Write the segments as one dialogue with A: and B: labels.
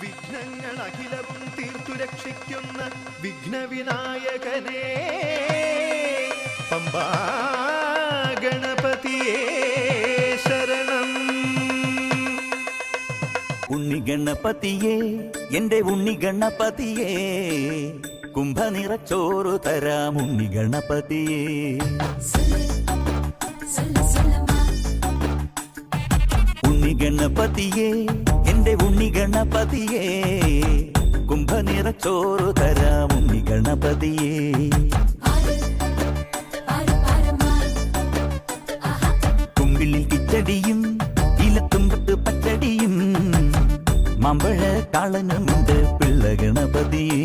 A: വിഘ്നങ്ങൾ അഖിലവും തീർത്തു രക്ഷിക്കുന്ന വിഘ്നവിനായകനേ പമ്പാ ഗണപതിയേ ശരണം.
B: ഉണ്ണി ഗണപതിയേ എന്റെ ഉണ്ണി ഗണപതിയേ കുംഭനിറച്ചോറ് തരാം ഉണ്ണി ഗണപതിയേ. ഉണ്ണി ഗണപതിയേ എന്റെ ഉണ്ണി ഗണപതിയേ കുംഭനിറച്ചോറ് തരാം ഉണ്ണി ഗണപതിയേ. കുമ്പിളിൽ കിച്ചടിയും ഇലത്തുമ്പത്ത് പച്ചടിയും മമ്പഴ കാളനുമുണ്ട് പിള്ള ഗണപതിയേ.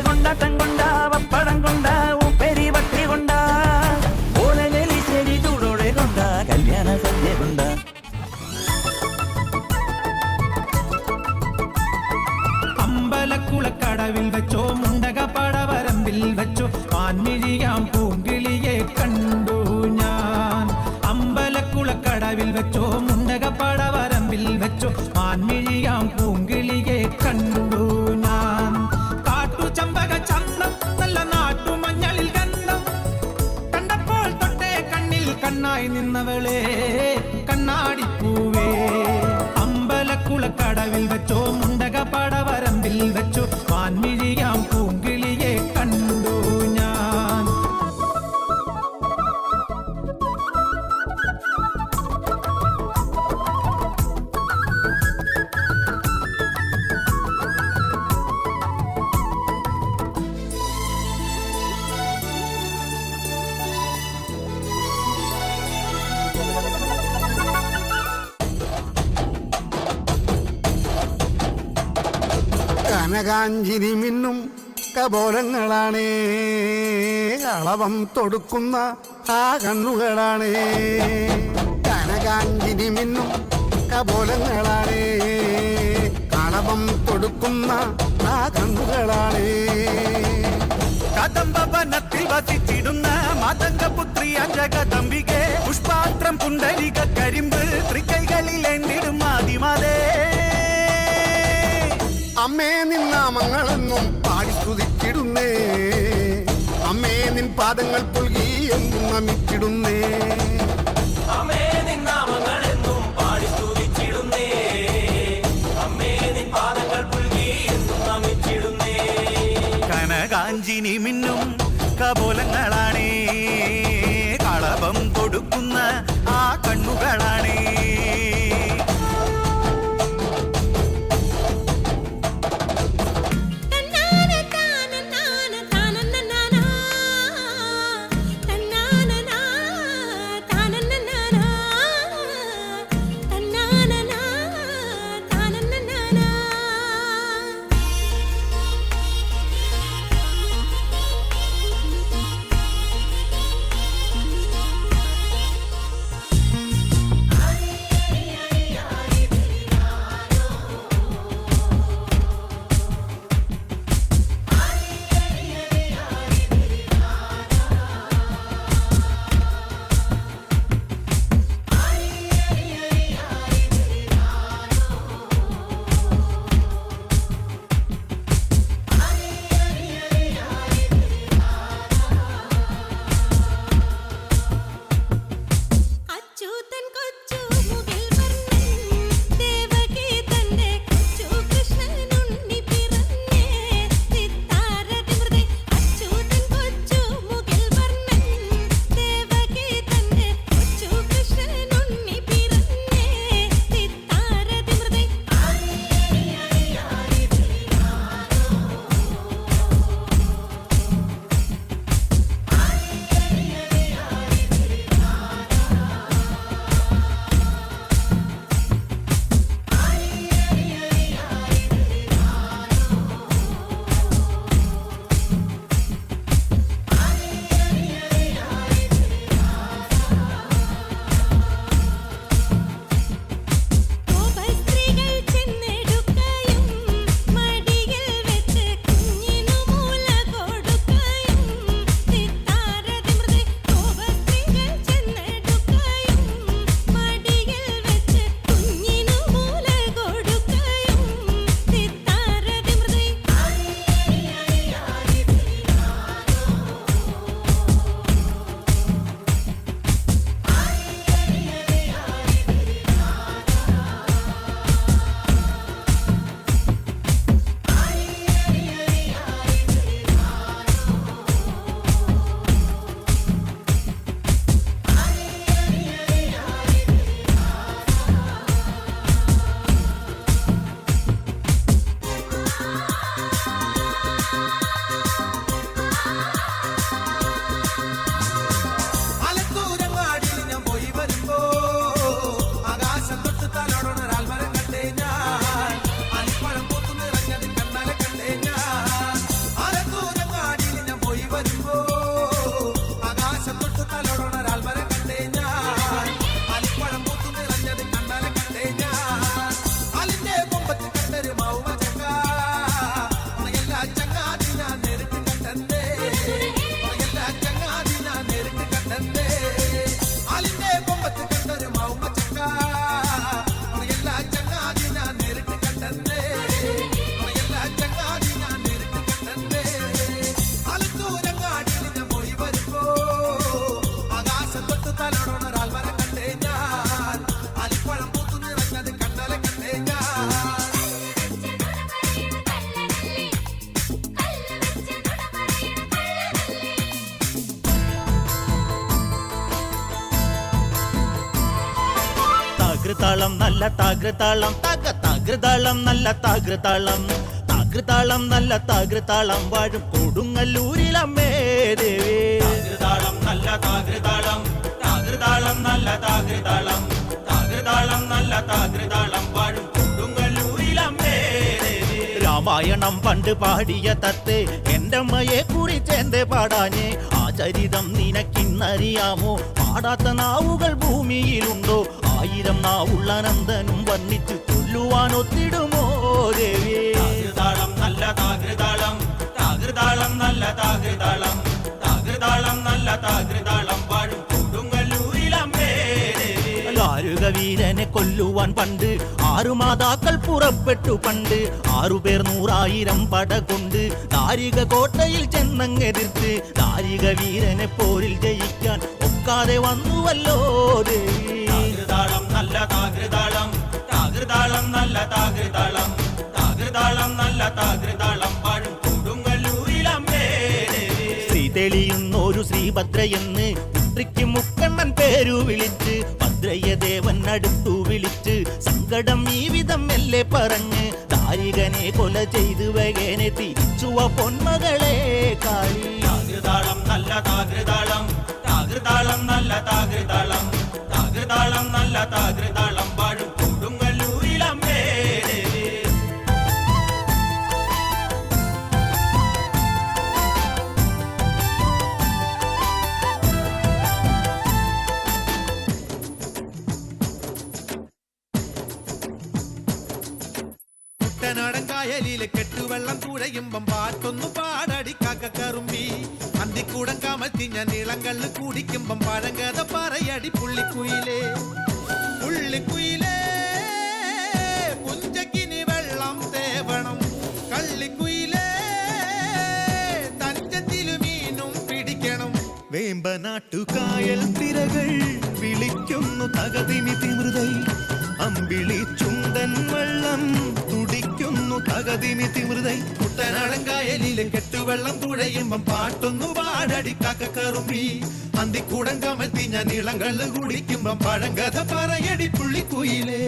B: കൊണ്ടാട്ടം കൊണ്ടാ പപ്പടം കൊണ്ടാ ഉപ്പേരി വട്ടി കൊണ്ടാ ഓലലി ശരി ചൂടോടെ കൊണ്ടാ കല്യാണ സദ്യ കൊണ്ടാ.
C: അമ്പലക്കുളക്കടവിൽ വെച്ചോ മുണ്ടകപ്പടവരമ്പിൽ വെച്ചോ മാൻമിഴിയാം പൂങ്കിളിയെ കണ്ടു ഞാൻ. അമ്പലക്കുളക്കടവിൽ വെച്ചോ മുണ്ടകപ്പടവരമ്പിൽ വെച്ചോ മാൻമിഴിയാം പൂങ്കിളിയെ കണ്ടു ഞാൻ. കാട്ടുചമ്പക ചന്തം നല്ല നാട്ടുമഞ്ഞളിൽ ഗന്ധം കണ്ടപ്പോൾ തൊട്ടേ കണ്ണിൽ കണ്ണായി നിന്നവളെ കണ്ണാടിപ്പൂവേ. അമ്പലക്കുളക്കടവിൽ വെച്ചോ മുണ്ടകപ്പടവരമ്പിൽ വെച്ചോ മാൻമിഴിയാം പൂങ്കിളിയെ കണ്ടു ഞാൻ.
D: കനകാഞ്ചിരി മിന്നും കപോലങ്ങളാണേ കളവം തൊടുക്കുന്ന ആ കണ്ണുകളാണേ. കനകാഞ്ചിരി മിന്നും കപോലങ്ങളാണേ കളവം തൊടുക്കുന്ന ആ കണ്ണുകളാണേ.
B: കദംബവനത്തിൽ വസിച്ചിടുന്ന മാതംഗപുത്രി അഞ്ജകദംബികെ പുഷ്പാത്രം പുണ്ടരിക കരിമ്പ് തൃക്കൈകളിൽ എന്തിടും ആദിമാതേ.
D: അമ്മേ നിൻ നാമങ്ങളെന്നും പാടി സ്തുതിച്ചിടുന്നേ. അമ്മേ നിൻ പാദങ്ങൾ പുൽകി എന്നും നമിച്ചിടുന്നേ.
B: അമ്മേ നിൻ നാമങ്ങളെന്നും പാടി സ്തുതിച്ചിടുന്നേ. അമ്മേ നിൻ പാദങ്ങൾ പുൽകി എന്നും നമിച്ചിടുന്നേ. കനകാഞ്ചിനി മിന്നും കപോലങ്ങളാണേ കളഭം കൊടുക്കുന്ന ആ കണ്ണുകളാണേ. താകൃതാളം നല്ല താകൃതാളം താകൃതാളം നല്ല താകൃതാളം താകൃതാളം നല്ല താകൃതാളം വാഴും കൊടുങ്ങല്ലൂരിലമ്മേ ദേവി താകൃതാളം നല്ല താകൃതാളം താകൃതാളം നല്ല താകൃതാളം താകൃതാളം നല്ല താകൃതാളം വാഴും കൊടുങ്ങല്ലൂരിലമ്മേ ദേവി രാമായണം പണ്ട് പാടിയ തത്തെ എന്റെ അമ്മയെ കുറിച്ചെന്തേ പാടാഞ്ഞേ ആ ചരിതം നിനക്കിന്നറിയാമോ പാടാത്ത നാവുകൾ ഭൂമിയിലുണ്ടോ 1000 നാവുള്ള നന്ദനും വർണ്ണിച്ചു ചൊല്ലുവാൻ ഒത്തിടുമോ ദേവി താകൃതാളം നല്ല താകൃതാളം താകൃതാളം നല്ല താകൃതാളം താകൃതാളം നല്ല താകൃതാളം വാഴും കൊടുങ്ങല്ലൂരിലമ്മേ ദേവി ദാരുക വീരനെ കൊല്ലുവാൻ പണ്ട് 6 മാതാക്കൾ പുറപ്പെട്ടു പണ്ട് 6 പേർ 100,000 പട കൊണ്ട് ദാരിക കോട്ടയിൽ ചെന്നങ്ങെതിർത്ത് ദാരിക വീരനെ പോരിൽ ജയിക്കാൻ ഒക്കാതെ വന്നുവല്ലോ ദേവി താകൃതാളം നല്ല താകൃതാളം താകൃതാളം നല്ല താകൃതാളം താകൃതാളം നല്ല താകൃതാളം വാഴും കൊടുങ്ങല്ലൂരിലമ്മേ ദേവി ശ്രീ തെളിയുന്നൊരു ശ്രീഭദ്രയെന്ന് പുത്രിക്ക് മുക്കണ്ണൻ പേരു വിളിച്ച് ഭദ്രയെ ദേവൻ അടുത്തു വിളിച്ച് സങ്കടം ഈ വിധം മെല്ലെ പറഞ്ഞ് ദാരികനെ കൊല ചെയ്ത് വേഗനെ തിരിച്ചുവ പൊന്മകളെ കാളി താകൃതാളം നല്ല താകൃതാളം താകൃതാളം നല്ല താകൃതാളം താകൃതാളം നല്ല താകൃതാളം വാഴും കൊടുങ്ങല്ലൂരിലമ്മേ ദേവി
C: കുട്ടനാടൻ കായലിലെ കെട്ടുവെള്ളം കുഴയുമ്പം പാട്ടൊന്നു പാടടി കാക്കക്കറുമ്പി അന്തിക്കൂടം കമത്തി ഞാൻ ഇളങ്കള്ള് കുടിക്കുമ്പം പഴങ്കഥ പറയടി പുള്ളിക്കുയിലേ പുള്ളിക്കുയിലേ പുഞ്ചക്കിനി വെള്ളം തേവണം കള്ളിക്കുയിലേ തഞ്ചത്തിലു മീനും പിടിക്കണം
A: വേമ്പനാട്ടുകായൽ തിരകൾ വിളിക്കുന്നു തകതിമി തിമൃതൈ അമ്പിളി ചുണ്ടൻ വെള്ളം തുടിക്കുന്നു തകതിമി തിമൃതൈ
C: കുട്ടനാടൻ കായലിലെ കെട്ടുവെള്ളം തുഴയുമ്പം പാട്ടൊന്നു പാടടി കാക്കക്കറുമ്പി അന്തിക്കൂടം കമത്തി ഞാൻ ഇളങ്കള്ള് കുടിക്കുമ്പം പഴങ്കഥ പറയടി പുള്ളിക്കുയിലേ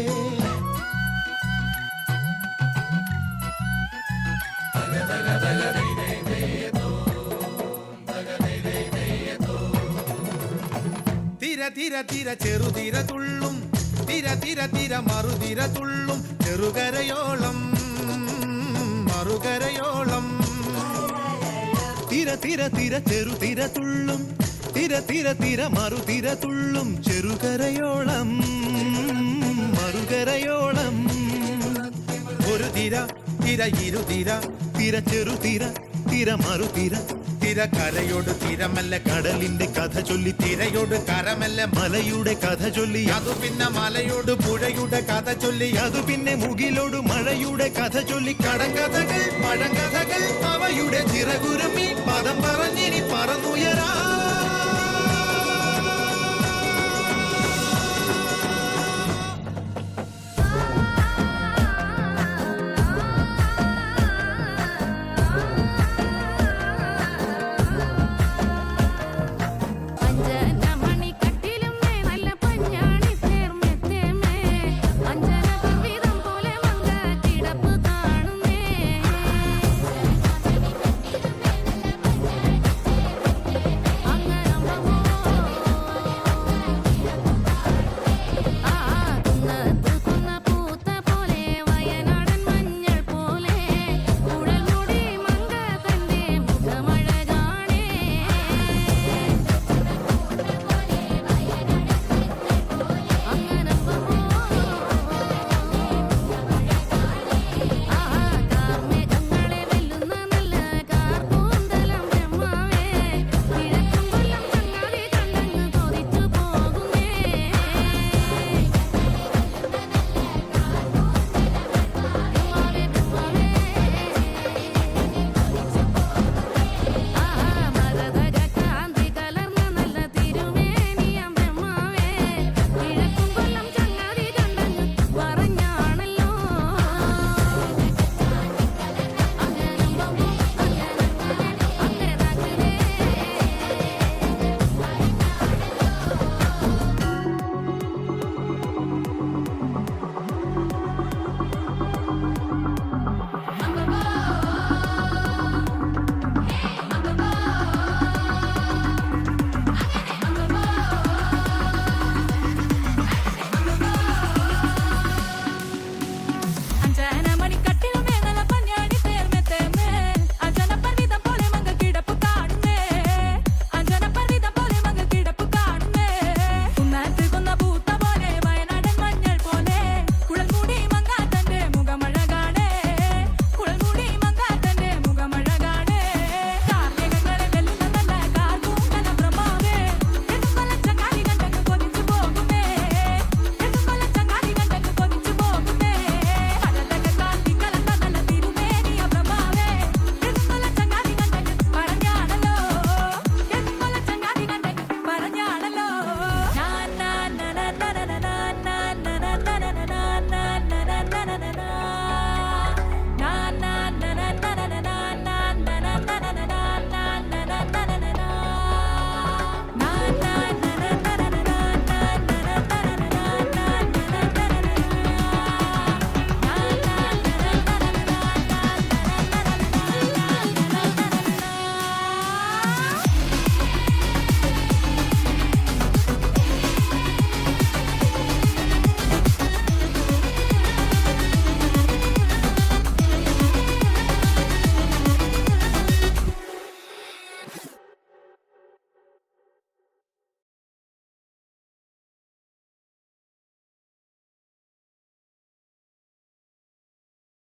C: തിര തിര തിര ചെറുതിര തുള്ളും തിര തിര തിര മറുതിര തുള്ളും ചെറുകരയോളം മറുകരയോളം
A: തിര തിര തിര ചെറുതിര തുള്ളും തിര തിര തിര മറുതിര തുള്ളും ചെറുകരയോളം മറുകരയോളം
C: ഒരു തിര തിര ഇരുതിര
A: തിര ചെറുതിര തിര മറുതിര
C: തിര കരയോട് തിരമല്ല
A: കടലിന്റെ കഥ ചൊല്ലി
C: തിരയോട് കരമല്ല
A: മലയുടെ കഥ ചൊല്ലി
C: അതു പിന്നെ മലയോട് പുഴയുടെ കഥ ചൊല്ലി
A: അതു പിന്നെ മുകിലോട് മഴയുടെ കഥ ചൊല്ലി
C: കടങ്കഥകൾ പഴങ്കഥകൾ അവയുടെ ചിറകുരുമി പദം പറഞ്ഞിനി പറന്നുയരാ